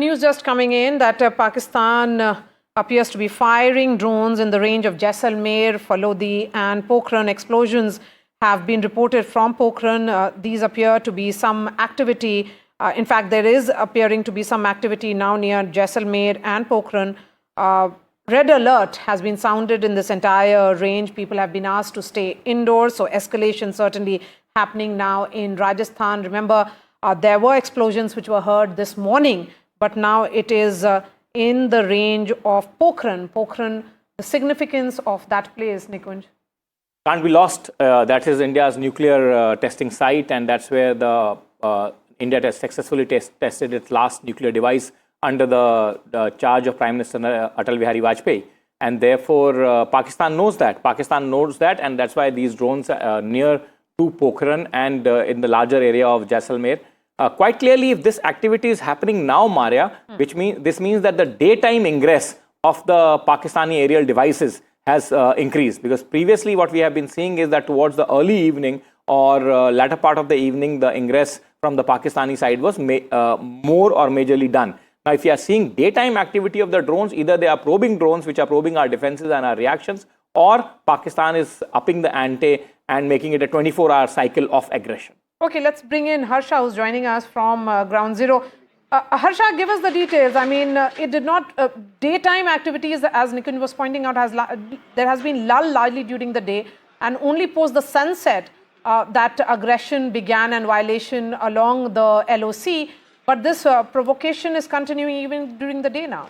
News just coming in that Pakistan appears to be firing drones in the range of Jaisalmer, Falodi and Pokhran. Explosions have been reported from Pokhran. These appear to be some activity. In fact, there is appearing to be some activity now near Jaisalmer and Pokhran. Red alert has been sounded in this entire range. People have been asked to stay indoors. So escalation certainly happening now in Rajasthan. Remember, there were explosions which were heard this morning, but now it is in the range of Pokhran. Pokhran, the significance of that place, Nikunj? Can't be lost. That is India's nuclear testing site, and that's where the India has successfully tested its last nuclear device under the charge of Prime Minister Atal Bihari Vajpayee. And therefore, Pakistan knows that. And that's why these drones are near to Pokhran and in the larger area of Jaisalmer. Quite clearly, if this activity is happening now, Maria, this means that the daytime ingress of the Pakistani aerial devices has increased. Because previously, what we have been seeing is that towards the early evening or latter part of the evening, the ingress from the Pakistani side was more or majorly done. Now, if you are seeing daytime activity of the drones, either they are probing drones, which are probing our defenses and our reactions, or Pakistan is upping the ante and making it a 24-hour cycle of aggression. Okay, let's bring in Harsha, who's joining us from Ground Zero. Harsha, give us the details. I mean, it did not, daytime activities, as Nikunj was pointing out, there has been lull largely during the day, and only post the sunset that aggression began and violation along the LOC. But this provocation is continuing even during the day now.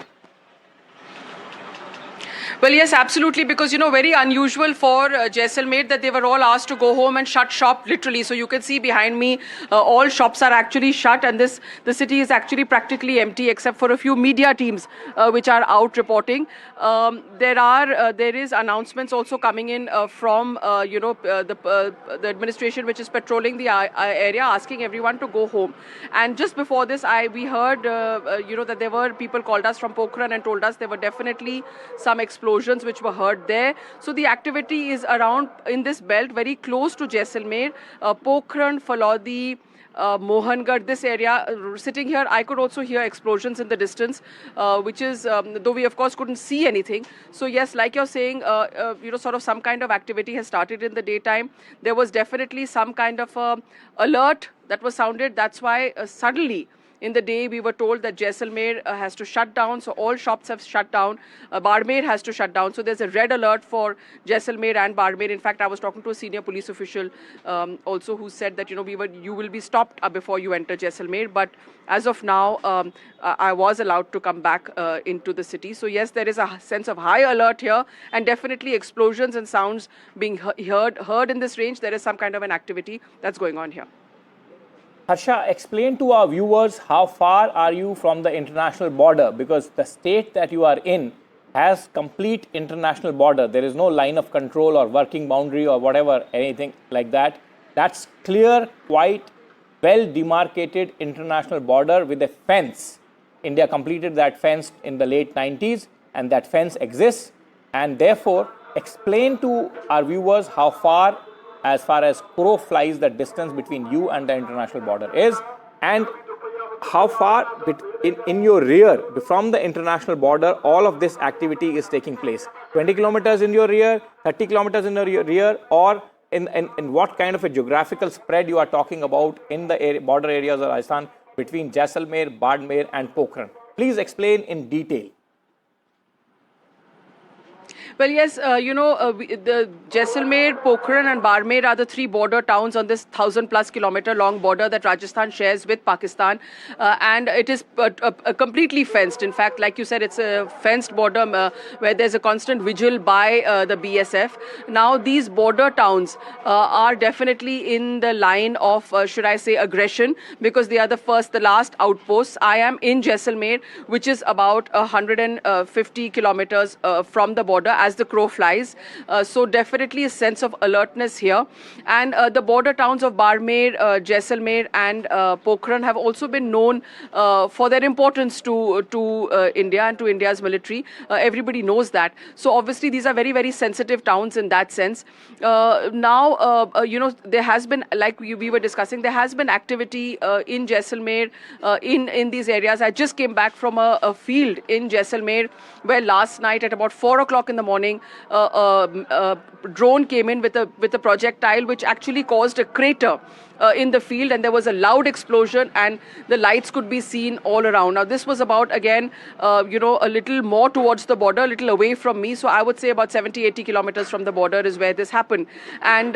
Well, yes, absolutely, because, very unusual for Jaisalmer that they were all asked to go home and shut shop, literally. So you can see behind me, all shops are actually shut, and the city is actually practically empty except for a few media teams which are out reporting. There is announcements also coming in from, the administration which is patrolling the area, asking everyone to go home. And just before this, we heard, that there were people called us from Pokhran and told us there were definitely some explosions which were heard there. So the activity is around in this belt, very close to Jaisalmer, Pokhran, Falodi, Mohangarh, this area. Sitting here, I could also hear explosions in the distance, which is, though we of course couldn't see anything. So yes, like you're saying, sort of some kind of activity has started in the daytime. There was definitely some kind of alert that was sounded. That's why suddenly, in the day, we were told that Jaisalmer has to shut down, so all shops have shut down. Barmer has to shut down, so there's a red alert for Jaisalmer and Barmer. In fact, I was talking to a senior police official also who said that you will be stopped before you enter Jaisalmer. But as of now, I was allowed to come back into the city. So yes, there is a sense of high alert here, and definitely explosions and sounds being heard in this range. There is some kind of an activity that's going on here. Harsha, explain to our viewers how far are you from the international border, because the state that you are in has complete international border. There is no line of control or working boundary or whatever, anything like that. That's clear, quite well demarcated international border with a fence. India completed that fence in the late 90s, and that fence exists. And therefore, explain to our viewers how far as crow flies, the distance between you and the international border is, and how far in your rear from the international border all of this activity is taking place. 20 kilometers in your rear, 30 kilometers in your rear, or in what kind of a geographical spread you are talking about in the border areas of Rajasthan between Jaisalmer, Barmer and Pokhran. Please explain in detail. Well, yes, the Jaisalmer, Pokhran and Barmer are the three border towns on this 1,000+ kilometer long border that Rajasthan shares with Pakistan. And it is completely fenced. In fact, like you said, it's a fenced border where there's a constant vigil by the BSF. Now, these border towns are definitely in the line of, should I say, aggression, because they are the last outposts. I am in Jaisalmer, which is about 150 kilometers from the border. As as the crow flies. So definitely a sense of alertness here. And the border towns of Barmer, Jaisalmer and Pokhran have also been known for their importance to India and to India's military. Everybody knows that. So obviously these are very, very sensitive towns in that sense. Now, there has been, like we were discussing, there has been activity in Jaisalmer, in these areas. I just came back from a field in Jaisalmer where last night at about 4 o'clock in the morning, a drone came in with a projectile which actually caused a crater in the field, and there was a loud explosion and the lights could be seen all around. Now this was about, again, a little more towards the border, a little away from me. So I would say about 70-80 kilometers from the border is where this happened. And,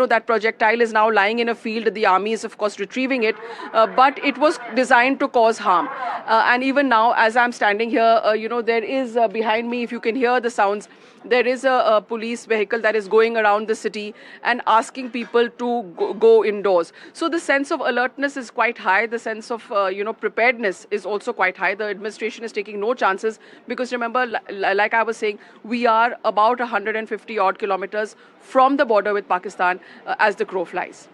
that projectile is now lying in a field. The army is, of course, retrieving it, but it was designed to cause harm. And even now, as I'm standing here, there is behind me, if you can hear the sounds, there is a police vehicle that is going around the city and asking people to go indoors. So the sense of alertness is quite high. The sense of, preparedness is also quite high. The administration is taking no chances because, remember, like I was saying, we are about 150 odd kilometers from the border with Pakistan as the crow flies.